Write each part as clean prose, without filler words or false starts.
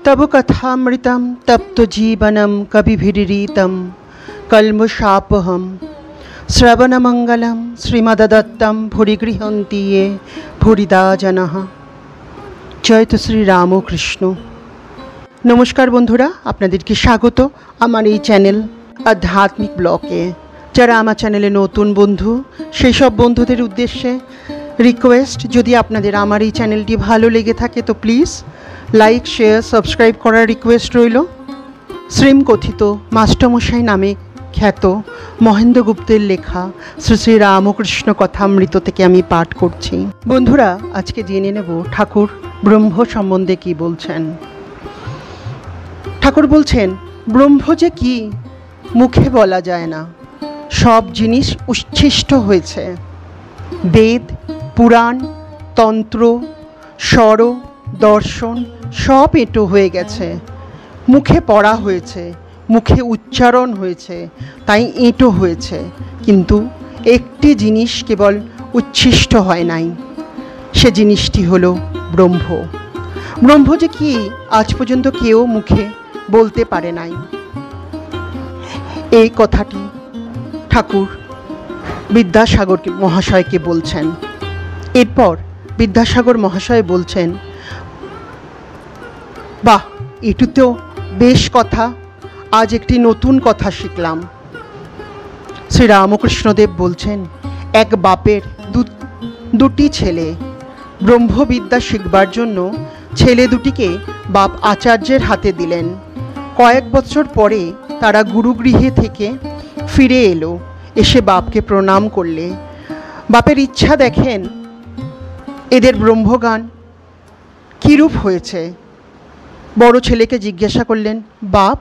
तब कथामृतं तप्तजीवनं कविभिरीतं कल्मषापहं श्रवणमंगलं श्रीमद्दत्तं भूरि गृह्णन्ति ये भूरिदा जनाः। जय तो श्री रामकृष्ण। नमस्कार बंधुरा, आपनादेरके स्वागत आमार এই চ্যানেল आध्यात्मिक ब्लगे। যারা আমার চ্যানেলে নতুন বন্ধু সেই সব বন্ধুদের উদ্দেশ্যে রিকোয়েস্ট, যদি আপনাদের আমার এই চ্যানেলটি ভালো লেগে থাকে তো প্লিজ লাইক শেয়ার সাবস্ক্রাইব করার রিকোয়েস্ট রইল। শ্রীমকথিত মাস্টারমশাই নামে খ্যাত মহেন্দ্র গুপ্তের লেখা শ্রী শ্রী রামকৃষ্ণ কথামৃত থেকে আমি পাঠ করছি। বন্ধুরা, আজকে জেনে নেব ঠাকুর ব্রহ্ম সম্বন্ধে কি বলছেন। ঠাকুর বলছেন, ব্রহ্ম যে কি মুখে বলা যায় না, সব জিনিস উচ্ছিষ্ট হয়েছে। বেদ, পুরাণ, তন্ত্র, স্বর, দর্শন সব এঁটো হয়ে গেছে, মুখে পড়া হয়েছে, মুখে উচ্চারণ হয়েছে, তাই এঁটো হয়েছে। কিন্তু একটি জিনিস কেবল উচ্ছিষ্ট হয় নাই, সে জিনিসটি হলো ব্রহ্ম। ব্রহ্ম যে কি আজ পর্যন্ত কেউ মুখে বলতে পারে নাই। এই কথাটি ঠাকুর বিদ্যাসাগর মহাশয়কে বলছেন। এরপর বিদ্যাসাগর মহাশয় বলছেন, বাহ, এটুতেও বেশ কথা, আজ একটি নতুন কথা শিখলাম। শ্রী রামকৃষ্ণদেব বলছেন, এক বাপের দুটি ছেলে ব্রহ্মবিদ্যা শিখবার জন্য ছেলে দুটিকে বাপ আচার্যের হাতে দিলেন। কয়েক বছর পরে তারা গুরুগৃহে থেকে ফিরে এলো, এসে বাপকে প্রণাম করলে। বাপের ইচ্ছা দেখেন এদের ব্রহ্মজ্ঞান কীরূপ হয়েছে। বড় ছেলেকে জিজ্ঞাসা করলেন, বাপ,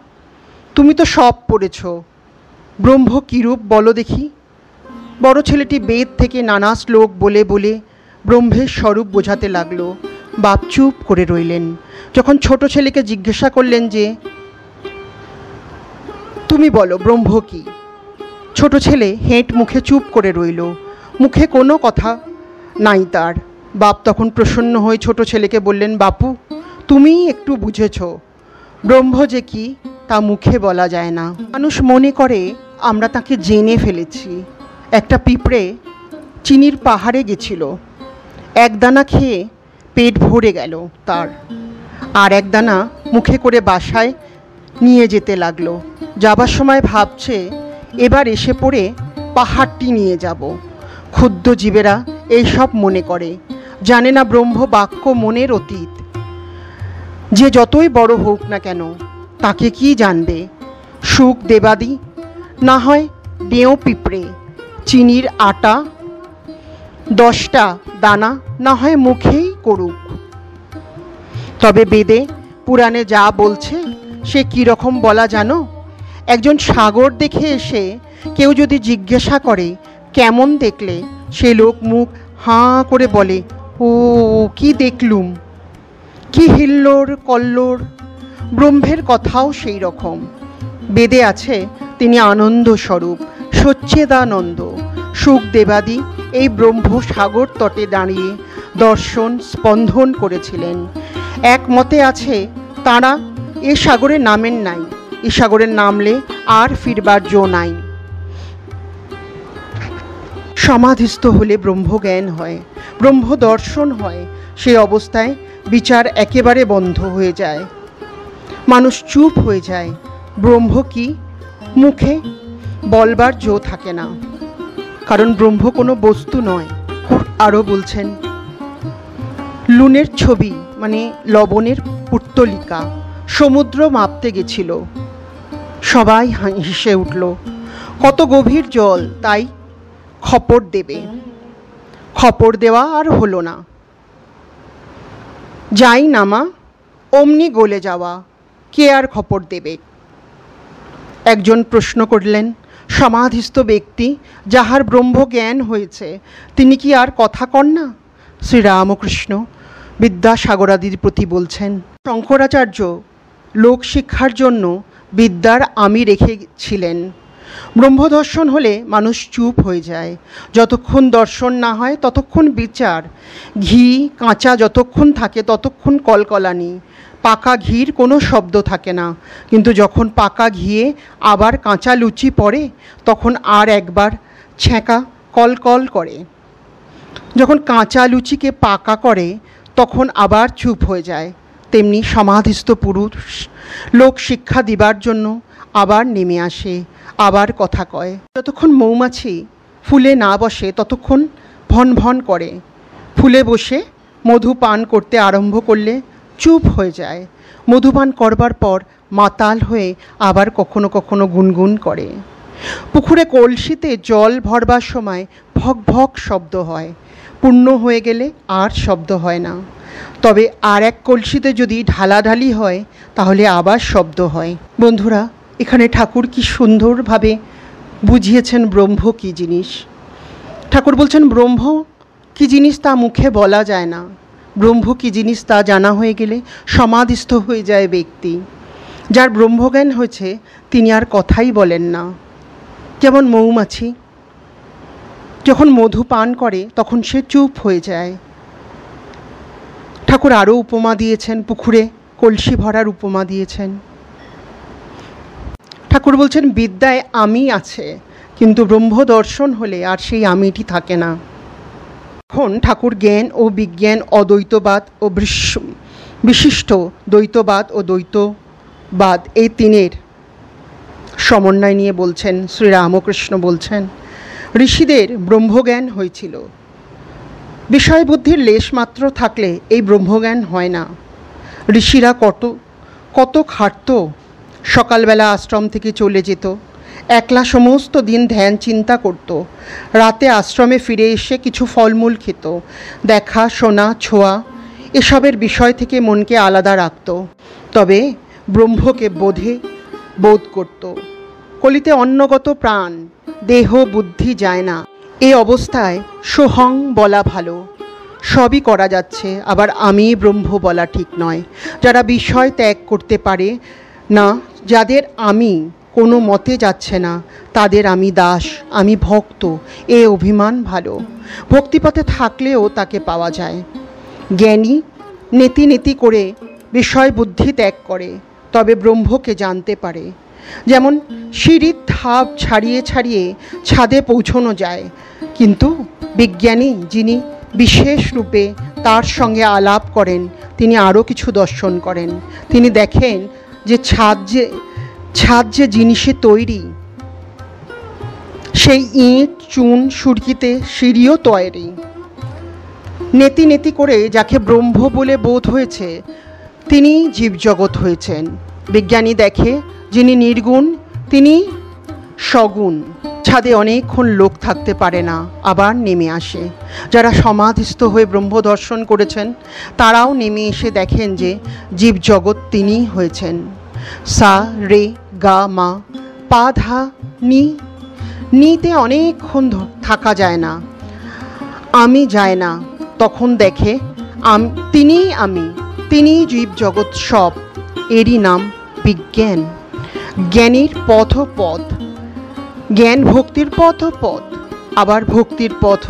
তুমি তো সব পড়েছ, ব্রহ্ম কীরূপ বলো দেখি। বড় ছেলেটি বেদ থেকে নানা শ্লোক বলে বলে ব্রহ্মের স্বরূপ বোঝাতে লাগলো। বাপ চুপ করে রইলেন। যখন ছোট ছেলেকে জিজ্ঞাসা করলেন যে তুমি বলো ব্রহ্ম কি, ছোট ছেলে হেঁট মুখে চুপ করে রইল, মুখে কোনো কথা নাই তার। বাপ তখন প্রসন্ন হয়ে ছোট ছেলেকে বললেন, বাপু, তুমিই একটু বুঝেছ, ব্রহ্ম যে কি তা মুখে বলা যায় না। মানুষ মনে করে আমরা তাকে জেনে ফেলেছি। একটা পিঁপড়ে চিনির পাহাড়ে গেছিল, এক দানা খেয়ে পেট ভরে গেল তার, আর এক দানা মুখে করে বাসায় নিয়ে যেতে লাগলো। যাবার সময় ভাবছে এবার এসে পড়ে পাহাড়টি নিয়ে যাব। ক্ষুদ্র জীবেরা এইসব মনে করে, জানে না ব্রহ্ম বাক্য মনের অতীত। যে যতই বড় হোক না কেন তাকে কি জানবে। সুখ দেবাদি না হয় ডেও পিঁপড়ে, চিনির আটা 10টা দানা না হয় মুখেই করুক। তবে বেদে পুরাণে যা বলছে সে কীরকম বলা জানো। একজন সাগর দেখে এসে কেউ যদি জিজ্ঞাসা করে কেমন দেখলে, সে লোক মুখ হাঁ করে বলে, ও কি দেখলুম, কি হিল্লোর কল্লোর। ব্রহ্মের কথাও সেই রকম। বেদে আছে তিনি আনন্দ স্বরূপ, সচ্চিদানন্দ। সুখ দেবাদি এই ব্রহ্ম সাগর তটে দাঁড়িয়ে দর্শন স্পন্দন করেছিলেন। এক মতে আছে তাঁরা এ সাগরে নামেন নাই, এ সাগরে নামলে আর ফিরবার জো নাই। সমাধিস্থ হলে ব্রহ্মজ্ঞান হয়, ব্রহ্ম দর্শন হয়। সেই অবস্থায় বিচার একেবারে বন্ধ হয়ে যায়, মানুষ চুপ হয়ে যায়। ব্রহ্ম কি মুখে বলবার জো থাকে না, কারণ ব্রহ্ম কোনো বস্তু নয়। আরও বলছেন, লুনের ছবি মানে লবণের পুত্তলিকা সমুদ্র মাপতে গেছিল, সবাই হেসে উঠল। কত গভীর জল, তাই খপর দেবে, খপর দেওয়া আর হলো না। যাই নামা অমনি গলে যাওয়া, কে আর খপর দেবে। একজন প্রশ্ন করলেন, সমাধিস্থ ব্যক্তি যাহার ব্রহ্মজ্ঞান হয়েছে তিনি কি আর কথা কন না। শ্রীরামকৃষ্ণ বিদ্যাসাগরাদির প্রতি বলছেন, শঙ্করাচার্য লোকশিক্ষার জন্য বিদ্যার আমি রেখেছিলেন। ব্রহ্মদর্শন হলে মানুষ চুপ হয়ে যায়। যতক্ষণ দর্শন না হয় ততক্ষণ বিচার। ঘি কাঁচা যতক্ষণ থাকে ততক্ষণ কলকলানি, পাকা ঘির কোনো শব্দ থাকে না, কিন্তু যখন পাকা ঘিয়ে আবার কাঁচা লুচি পড়ে তখন আর একবার ছ্যাঁকা কলকল করে। যখন কাঁচা লুচিকে পাকা করে তখন আবার চুপ হয়ে যায়। তেমনি সমাধিস্থ পুরুষ লোক শিক্ষা দিবার জন্য আবার নেমে আসে, আবার কথা কয়। যতক্ষণ মৌমাছি ফুলে না বসে ততক্ষণ ভন ভন করে, ফুলে বসে মধু পান করতে আরম্ভ করলে চুপ হয়ে যায়। মধুপান করবার পর মাতাল হয়ে আবার কখনো কখনো গুনগুন করে। পুকুরে কলসিতে জল ভরবার সময় ভক ভক শব্দ হয়, পূর্ণ হয়ে গেলে আর শব্দ হয় না। তবে আর এক কলসিতে যদি ঢালাঢালি হয় তাহলে আবার শব্দ হয়। বন্ধুরা, এখানে ঠাকুর কি সুন্দরভাবে বুঝিয়েছেন ব্রহ্ম কী জিনিস। ঠাকুর বলছেন ব্রহ্ম কী জিনিস তা মুখে বলা যায় না। ব্রহ্ম কী জিনিস তা জানা হয়ে গেলে সমাধিস্থ হয়ে যায় ব্যক্তি। যার ব্রহ্মজ্ঞান হয়েছে তিনি আর কথাই বলেন না। যেমন মৌমাছি যখন মধু পান করে তখন সে চুপ হয়ে যায়। ঠাকুর আরও উপমা দিয়েছেন, পুকুরে কলসি ভরার উপমা দিয়েছেন। ঠাকুর বলছেন বিদ্যায় আমি আছে, কিন্তু ব্রহ্ম দর্শন হলে আর সেই আমিটি থাকে না। এখন ঠাকুর জ্ঞান ও বিজ্ঞান, অদ্বৈতবাদ ও বিশিষ্ট দ্বৈতবাদ ও দ্বৈতবাদ এই তিনের সমন্বয় নিয়ে বলছেন। শ্রীরামকৃষ্ণ বলছেন ঋষিদের ব্রহ্মজ্ঞান হয়েছিল। বিষয় বুদ্ধির লেশমাত্র থাকলে এই ব্রহ্মজ্ঞান হয় না। ঋষিরা কত খাটত। সকালবেলা আশ্রম থেকে চলে যেত, একলা সমস্ত দিন ধ্যান চিন্তা করত, রাতে আশ্রমে ফিরে এসে কিছু ফলমূল খেত, দেখা শোনা ছোঁয়া এসবের বিষয় থেকে মনকে আলাদা রাখত, তবে ব্রহ্মকে বোধ করত। কলিতে অন্নগত প্রাণ, দেহ বুদ্ধি যায় না। এই অবস্থায় সোহং বলা ভালো। সবই করা যাচ্ছে, আবার আমি ব্রহ্ম বলা ঠিক নয়। যারা বিষয় ত্যাগ করতে পারে না, যাদের আমি কোনো মতে যাচ্ছে না, তাদের আমি দাস, আমি ভক্ত, এ অভিমান ভালো। ভক্তিপথে থাকলেও তাকে পাওয়া যায়। জ্ঞানী নেতি নেতি করে বিষয় বুদ্ধি ত্যাগ করে, তবে ব্রহ্মকে জানতে পারে। যেমন সিঁড়ির ধাপ ছাড়িয়ে ছাড়িয়ে ছাদে পৌঁছানো যায়, কিন্তু বিজ্ঞানী যিনি বিশেষ রূপে তার সঙ্গে আলাপ করেন তিনি আরও কিছু দর্শন করেন। তিনি দেখেন যে ছাদ যে জিনিসে তৈরি, সেই ইট চুন সুরকিতে সিঁড়িও তৈরি। নেতি নেতি করে যাকে ব্রহ্ম বলে বোধ হয়েছে তিনি জীবজগৎ হয়েছেন। বিজ্ঞানী দেখে যিনি নির্গুণ তিনি সগুণ। ছাদে অনেকক্ষণ লোক থাকতে পারে না, আবার নেমে আসে। যারা সমাধিস্থ হয়ে ব্রহ্ম দর্শন করেছেন তারাও নেমে এসে দেখেন যে জীবজগৎ তিনিই হয়েছেন। সা রে গা মা পা ধা নিতে অনেকক্ষণ থাকা যায় না, আমি যায় না। তখন দেখে তিনিই জীবজগৎ সব। এরই নাম বিজ্ঞান। জ্ঞানীর পথ, জ্ঞান ভক্তির পথ, আবার ভক্তির পথ।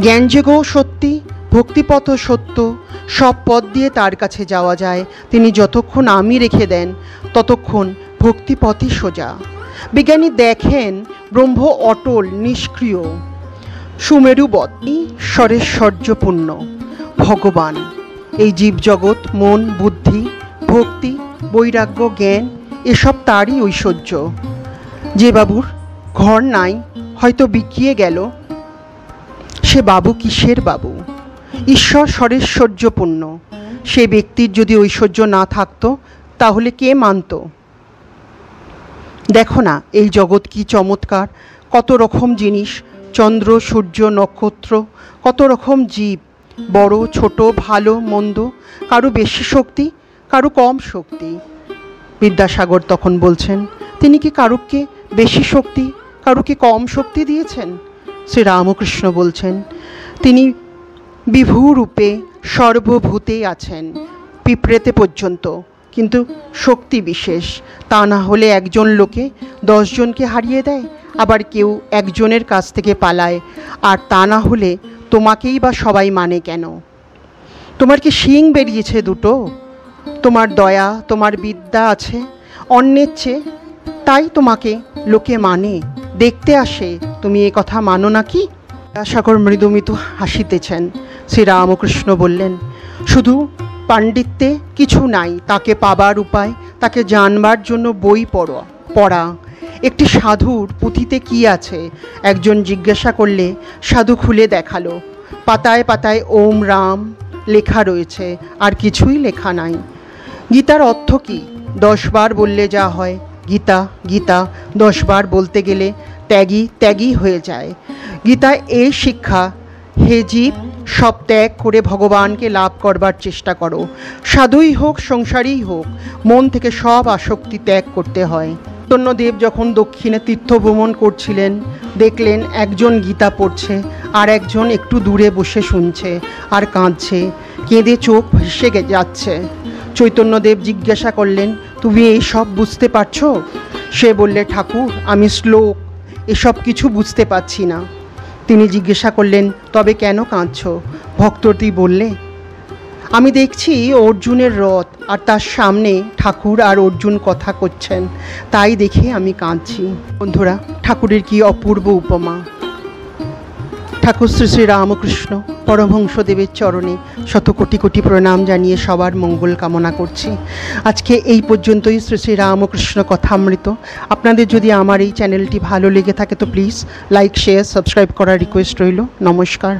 জ্ঞান যেগো সত্যি, ভক্তিপথ সত্য, সব পথ দিয়ে তার কাছে যাওয়া যায়। তিনি যতক্ষণ আমি রেখে দেন ততক্ষণ ভক্তিপথই সোজা। বিজ্ঞানী দেখেন ব্রহ্ম অটল, নিষ্ক্রিয়, সুমেরুবৎ, ঈশ্বরেশ্বর্যপূর্ণ ভগবান। এই জীবজগৎ, মন, বুদ্ধি, ভক্তি, বৈরাগ্য, জ্ঞান এসব তারই ঐশ্বর্য। যে বাবুর ঘর নাই, হয়তো বিকিয়ে গেল, সে বাবু কিসের বাবু? ঈশ্বর স্বরেশ্বর্যপূর্ণ। সে ব্যক্তির যদি ঐশ্বর্য না থাকতো তাহলে কে মানত? দেখো না এই জগৎ কি চমৎকার, কত রকম জিনিস, চন্দ্র সূর্য নক্ষত্র, কত রকম জীব, বড় ছোট, ভালো মন্দ, কারো বেশি শক্তি কারো কম শক্তি। বিদ্যাসাগর তখন বলছেন তিনি কি কারুকে বেশি শক্তি কারুকে কম শক্তি দিয়েছেন? শ্রীরামকৃষ্ণ বলছেন তিনি বিভূরূপে সর্বভূতে আছেন, পিঁপড়েতে পর্যন্ত, কিন্তু শক্তি বিশেষ। তা না হলে একজন লোকে 10 জনকে হারিয়ে দেয়, আবার কেউ একজনের কাছ থেকে পালায়। আর তা না হলে তোমাকেই বা সবাই মানে কেন? তোমার কি শিং বেরিয়েছে দুটো? তোমার দয়া, তোমার বিদ্যা আছে অন্যের চেয়ে, তাই তোমাকে লোকে মানে, দেখতে আসে। তুমি এ কথা মানো নাকি? বিদ্যাসাগর মৃদুমিতু হাসিতেছেন। শ্রীরামকৃষ্ণ বললেন, শুধু পাণ্ডিত্যে কিছু নাই, তাকে পাবার উপায়, তাকে জানবার জন্য বই পড়া। একটি সাধুর পুঁথিতে কি আছে? একজন জিজ্ঞাসা করলে সাধু খুলে দেখালো, পাতায় পাতায় ওম রাম লেখা রয়েছে, আর কিছুই লেখা নাই। গীতার অর্থ কি? 10 বার বললে যা হয়। গীতা গীতা 10 বার বলতে গেলে ত্যাগী হয়ে যায়। গীতায় এই শিক্ষা, হে জীব, সব ত্যাগ করে ভগবানকে লাভ করবার চেষ্টা করো। সাধুই হোক সংসারই হোক, মন থেকে সব আসক্তি ত্যাগ করতে হয়। চৈতন্যদেব যখন দক্ষিণে তীর্থ ভ্রমণ করছিলেন, দেখলেন একজন গীতা পড়ছে আর একজন একটু দূরে বসে শুনছে আর কাঁদছে, কেঁদে চোখ ভেসে যাচ্ছে। চৈতন্যদেব জিজ্ঞাসা করলেন, তুমি এই সব বুঝতে পারছো? সে বললে, ঠাকুর, আমি শ্লোক এসব কিছু বুঝতে পারছি না। তিনি জিজ্ঞাসা করলেন, তবে কেন কাঁদছো? ভক্তটি বললে, আমি দেখছি অর্জুনের রথ, আর তার সামনে ঠাকুর আর অর্জুন কথা করছেন, তাই দেখে আমি কাঁদছি। বন্ধুরা, ঠাকুরের কি অপূর্ব উপমা! ঠাকুর শ্রী শ্রী রামকৃষ্ণ পরমহংসদেবের চরণে শত কোটি কোটি প্রণাম জানিয়ে সবার মঙ্গল কামনা করছি। আজকে এই পর্যন্তই শ্রী শ্রী রামকৃষ্ণ কথামৃত। আপনাদের যদি আমার এই চ্যানেলটি ভালো লেগে থাকে তো প্লিজ লাইক, শেয়ার, সাবস্ক্রাইব করার রিকোয়েস্ট রইল। নমস্কার।